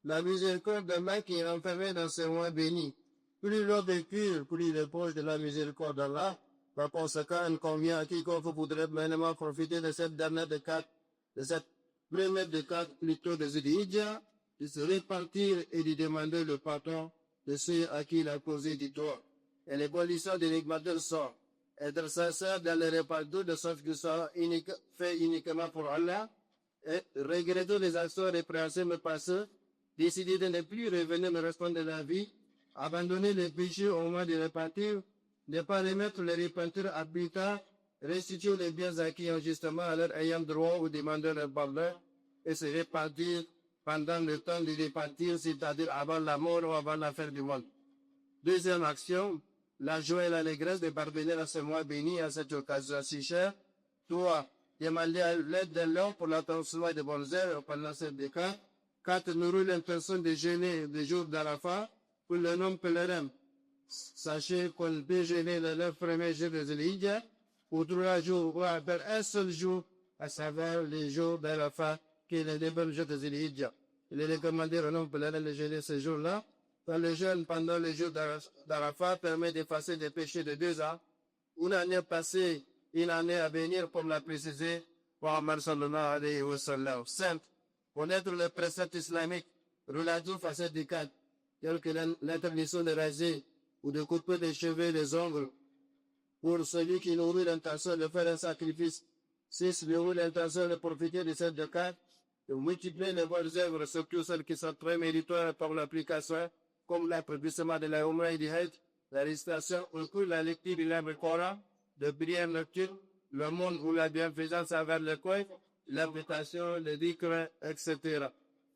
la miséricorde d'Allah qui est enfermée dans ce mois béni. Plus l'homme est pur, plus il est proche de la miséricorde d'Allah. Par conséquent, il convient à quiconque voudrait pleinement profiter de cette dernière de cette première de quatre plutôt de Zulhijjah, de se répartir et de demander le pardon de ceux à qui il a causé du tort. Et les conditions de l'énigmateur sont être sincère dans le répartir de sorte que soit fait uniquement pour Allah, et regretter les actions répréhensibles passées, décider de ne plus revenir le restant de la vie, abandonner les péchés au moment de répartir, ne pas remettre les repentures à plus tard, restituer les biens acquis injustement à leur ayant droit ou demander leur pardon, et se répartir pendant le temps de répartir, c'est-à-dire avant la mort ou avant la fin du monde. Deuxième action, la joie et l'allégresse de parvenir à ce mois béni à cette occasion si chère. Trois, demander à l'aide de l'homme pour l'attention de bonnes œuvres pendant cette décade. Quatre, nourrir l'intention de jeûner le jour d'Arafat pour le nom pèlerin. Sachez qu'on peut jeûner le 9 premier jour de Zulhijjah ou 3 jours, ou à faire un seul jour, à savoir les jours d'Arafat, qui est le deuxième jour de Zulhijjah. Il est recommandé au nom pèlerin de jeûner ce jour-là. Le jeûne pendant le jour d'Arafat permet d'effacer des péchés de 2 ans. Une année passée, une année à venir, comme l'a précisé Muhammad sallallahu alayhi wa sallam. 5. Connaître les préceptes islamiques relatifs à cette décade, tels que l'interdiction de raser ou de couper les cheveux et les ongles. Pour celui qui nourrit l'intention de faire un sacrifice, 6. Nourrit l'intention de profiter de cette décade, de multiplier les bonnes œuvres, surtout celles qui sont très méritoires par l'application, comme l'accomplissement de la Umrah et du Hajj, la récitation au cours de la lecture du livre Coran, de prière nocturne, le monde ou la bienfaisance envers le coin, l'invitation, le dhikr, etc.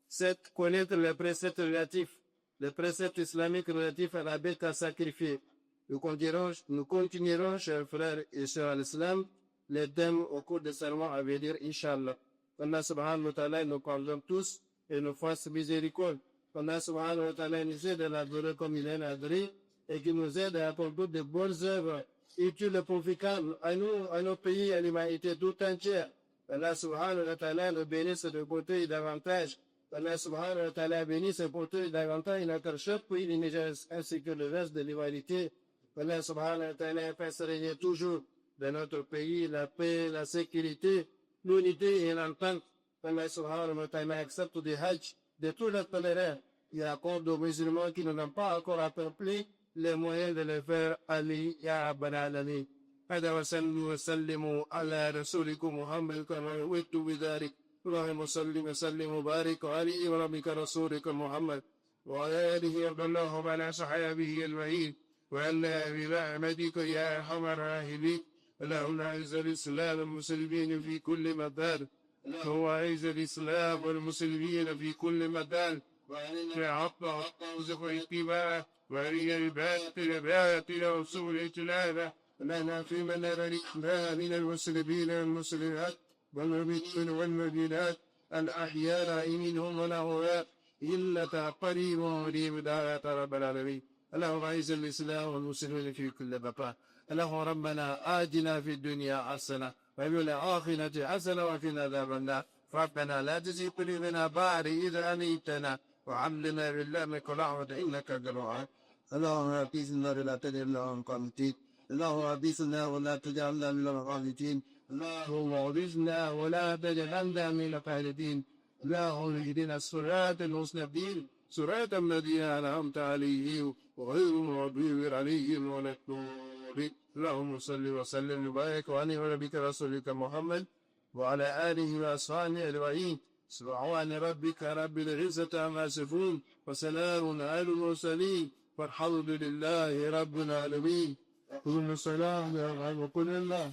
7. Connaître les préceptes relatifs, les préceptes islamiques relatifs à la bête à sacrifier. Nous continuerons, chers frères et sœurs à l'islam, les thèmes au cours des sermons à venir, Inch'Allah. Allah subhanahu wa ta'ala nous pardonne tous et nous fasse miséricorde. Allah subhanahu wa ta'ala nous aide à l'adorer comme il est adoré et qui nous aide à accomplir de bonnes œuvres utiles et profitables à nous, à nos pays, à l'humanité tout entière. Allah subhanahu wa ta'ala nous bénisse de côté davantage. Allah subhanahu wa ta'ala bénisse de côté davantage notre cher pays, le Niger, ainsi que le reste de l'humanité. Allah subhanahu wa ta'ala fasse régner toujours dans notre pays la paix, la sécurité, l'unité et l'entente. Allah subhanahu wa ta'ala accepte des hajj de tous les pèlerins. Il accorde aux musulmans qui n'ont pas encore accompli les moyens de le faire. Ali, ya Rabbal Alamin. هذا وسلموا وسلموا على رسولكم محمد كما وعدت بذلك. اللهم صل وسلم وبارك عليه وربك رسولك محمد وعلى آله وصحبه الله على صحابه أجمعين وعلى برحمتك يا أرحم الراحمين. اللهم أعز الإسلام والمسلمين في كل مكان. هو أعز الإسلام والمسلمين في كل مكان. وعطى وارزق اتباعه وهي الباطل باطل وصول اجتنابه. لنا في من الإسلام من المسلمين والمسلمات والمؤمنين والمؤمنات الأحياء منهم والأموات إلا قريب وليم دعاة رب العالمين. اللهم أعز الإسلام والمسلمين في كل مكان. اللهم ربنا آتنا في الدنيا حسنة وفي الآخرة حسنة وقنا عذاب النار. ربنا لا تزغ قلوبنا بعد إذ هديتنا وهب لنا من لدنك رحمة إنك أنت الوهاب. اللهم أعطنا ولا تجعلنا من القانتين. اللهم أعطنا ولا تجعلنا من القانتين. اللهم أعطنا ولا تجعلنا من القانتين. اللهم اهدنا الصراط المستقيم صراط الذين أنعمت عليهم وغير المغضوب عليهم ولا الضالين. اللهم صل وسلم وبارك على نبيك رسولك محمد وعلى آله وأصحابه أجمعين. سبحان ربك رب العزة عما يصفون وسلام على المرسلين والحمد لله رب العالمين. كل صلاة وكل الله.